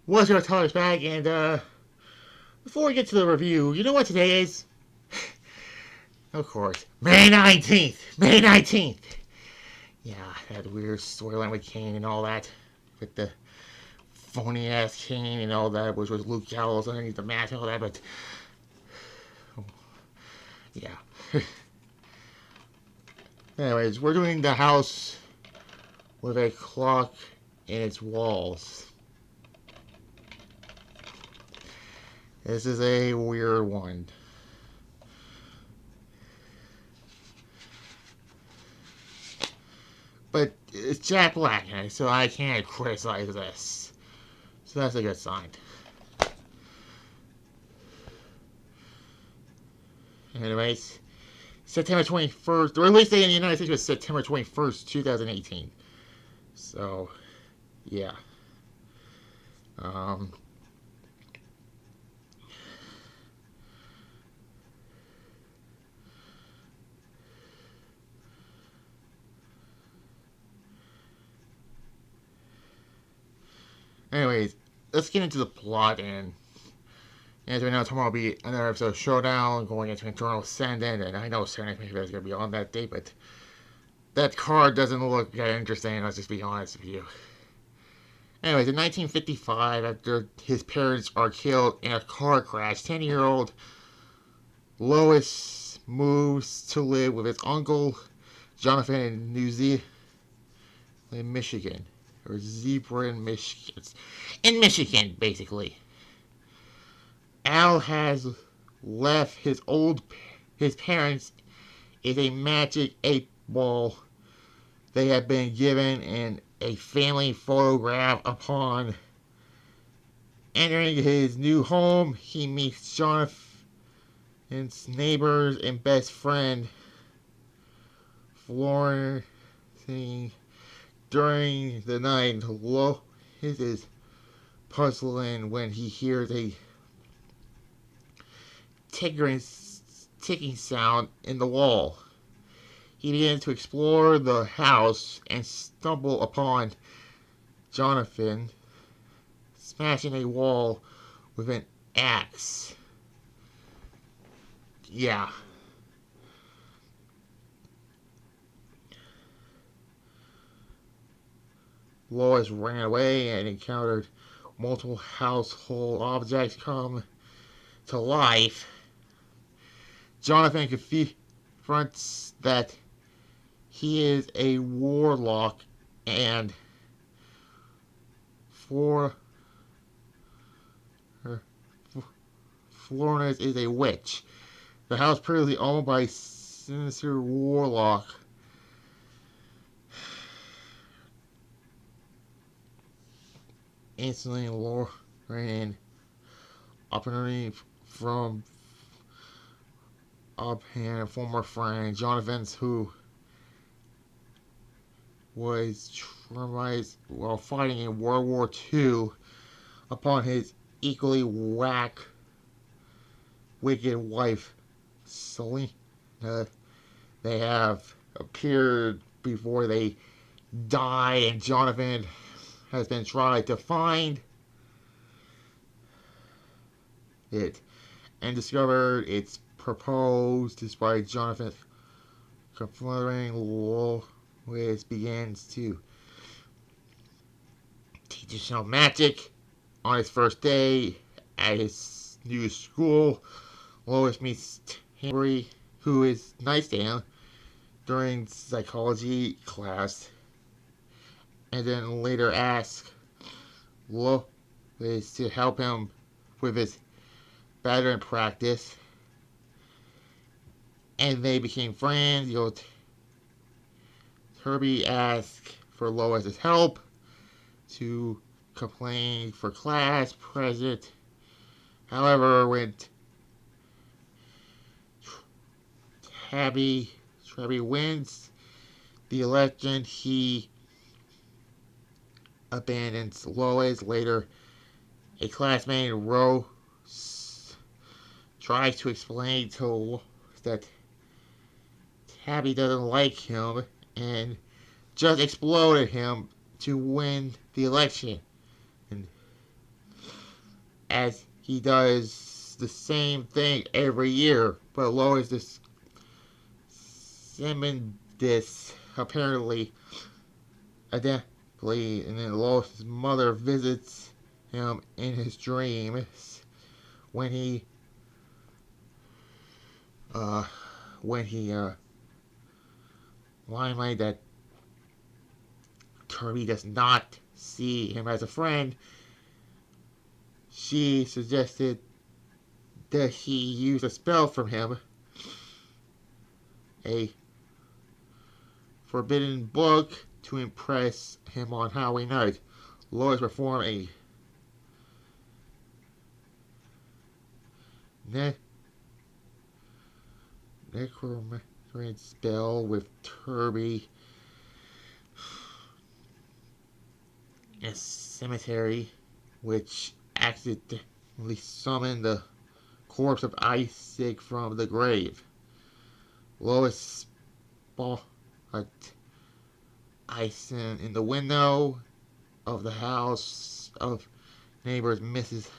What's your Thomas back? And before we get to the review, you know what today is? Of course, May 19th. May 19th. Yeah, that weird storyline with Kane and all that, with the phony ass Kane and all that, which was Luke Gallows underneath the mask and all that. But yeah. Anyways, we're doing the house with a clock in its walls. This is a weird one. But it's Jack Black, so I can't criticize this. So that's a good sign. Anyways, September 21st, the release date in the United States was September 21st, 2018. So, yeah. Um, anyways, let's get into the plot. And as we know, tomorrow will be another episode of Showdown going into Eternal Ascendant. And I know Saturday Night Fever is going to be on that day, but that card doesn't look that interesting, let's just be honest with you. Anyways, in 1955, after his parents are killed in a car crash, 10-year-old Lois moves to live with his uncle Jonathan in New Zealand, in Michigan, or Zebra in Michigan, basically. Al has left his parents is a magic 8 ball they had been given in a family photograph. Upon entering his new home, he meets Jonathan's neighbors and best friend, Florence. During the night, Lois is puzzling when he hears a ticking sound in the wall. He begins to explore the house and stumble upon Jonathan smashing a wall with an axe. Yeah. Lois ran away and encountered multiple household objects come to life. Jonathan confronts that he is a warlock and for Florence is a witch. The house previously owned by sinister warlock instantly Lorraine opportunity from uphand former friend Jonathan, who was traumatized while fighting in World War II upon his equally wicked wife Selena. They have appeared before they died, and Jonathan has been trying to find it and discovered its proposed despite Jonathan confronting Lois begins to teach himself magic. On his first day at his new school, Lois meets Henry, who is nightstand during psychology class, and then later asks Lois to help him with his pattern practice, and they became friends. Herbie asks for Lois's help to complain for class president. However, when Tabby wins the election, he abandons Lois. Later, a classmate, Rose, tries to explain to Lois that Tabby doesn't like him and just exploded him to win the election. And as he does the same thing every year. But Lois this apparently adeptly, and then Lois' mother visits him in his dreams when he uh when he limelight that Kirby does not see him as a friend. She suggested that he use a spell from him, a forbidden book, to impress him on Halloween night. Lois performed a necromancy spell with Kirby in a cemetery, which accidentally summoned the corpse of Isaac from the grave. Lois spotted Isaac in the window of the house of neighbors Mrs.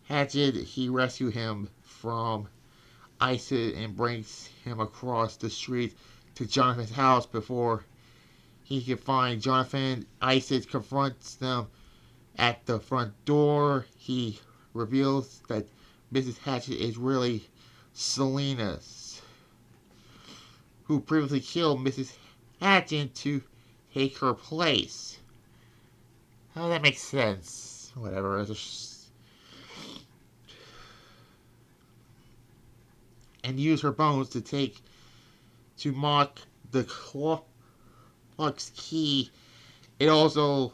Hatchet. He rescues him from Isaac and brings him across the street to Jonathan's house before he can find Jonathan. Isaac confronts them at the front door. He reveals that Mrs. Hatchet is really Selena's, who previously killed Mrs. Hatchet to take her place. Oh, that makes sense. Whatever. And use her bones to mock the clock's key. It was also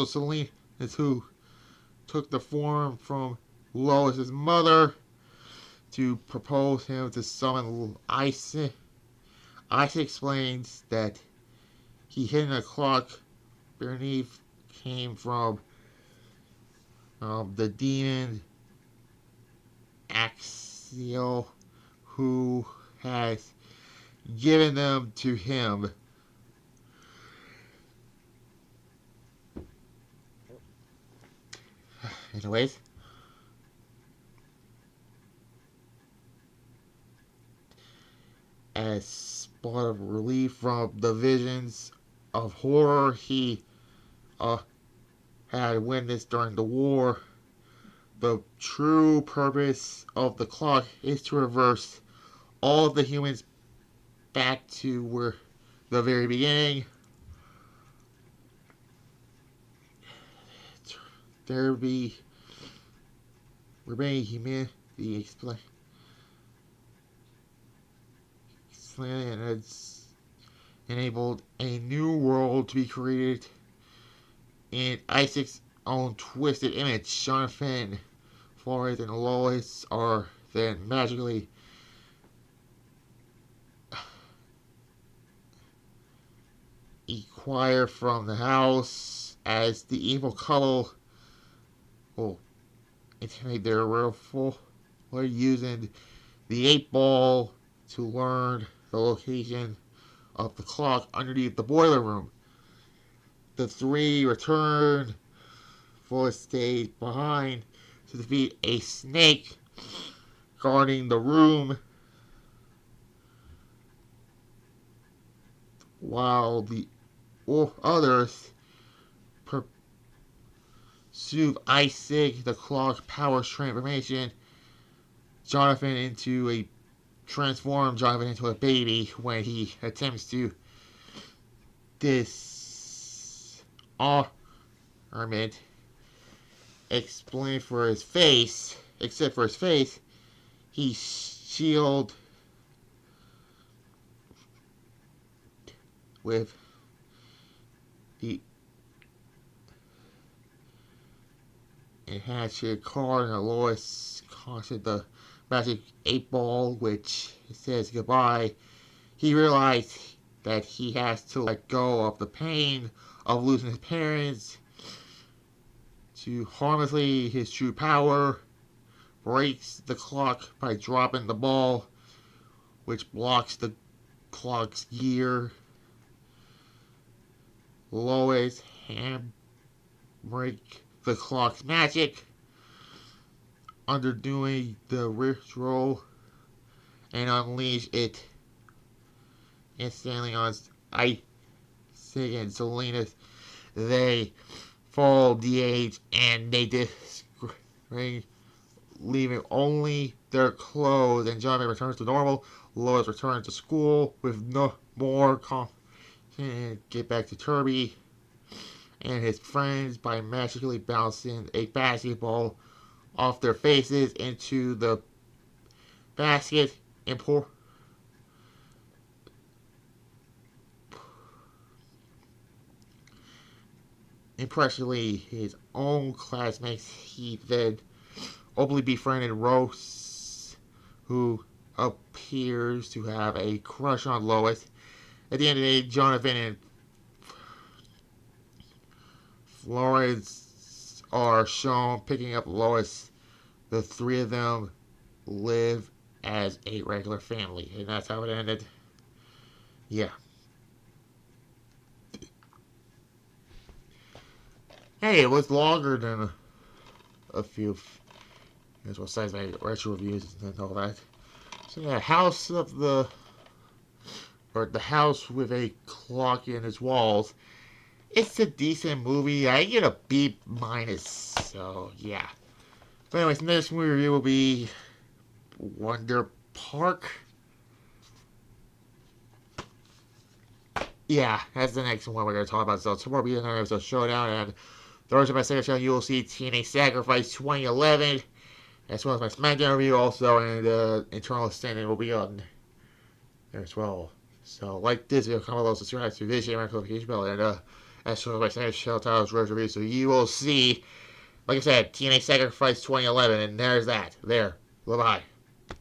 Selena who took the form from Lois's mother to propose him to summon Isaac. Isaac explains that he hidden a clock beneath came from the demon Axial, who has given them to him. Anyways, as part of relief from the visions of horror he had witnessed during the war, the true purpose of the clock is to reverse all of the humans back to where the very beginning. There be remaining humanity explain and it's enabled a new world to be created in Isaac's own twisted image. Jonathan, Flores, and Lois are then magically acquired from the house as the evil couple will intimidate their rival while using the 8-ball to learn the location of the clock underneath the boiler room. The three return. Flores stays behind to defeat a snake guarding the room, while the others pursue Isaac. The clock powers transformation transform Jonathan into a baby when he attempts to disarmament. Except for his face, he's shielded with the enhanced card, and Lois conquered the magic 8-ball, which says goodbye. He realized that he has to let go of the pain of losing his parents to harmlessly his true power. Breaks the clock by dropping the ball, which blocks the clock's gear. Lois handbrake the clock's magic, underdoing the ritual, and unleash it instantly on Isaac and Selena. They follow the age and they disgrace, leaving only their clothes, and Johnny returns to normal. Lois returns to school with no more confidence and get back to Kirby and his friends by magically bouncing a basketball off their faces into the basket. Impressively, his own classmates, he then openly befriended Rose, who appears to have a crush on Lois. At the end of the day, Jonathan and Florence are shown picking up Lois. The three of them live as a regular family, and that's how it ended. Yeah. Hey, it was longer than a few. As well, besides my retro reviews and all that. So yeah, the house with a clock in its walls. It's a decent movie. I get a B minus. So yeah. But anyways, next movie review will be Wonder Park. Yeah, that's the next one we're gonna talk about. So tomorrow will be another episode Showdown, and Thursday my second show you will see TNA Sacrifice 2011, as well as my SmackDown review also, and Internal Standing will be on there as well. So like this video, comment below, subscribe to this channel, notification bell, and as well as my second show titles review. So you will see, like I said, TNA Sacrifice 2011, and there's that. There. Bye bye.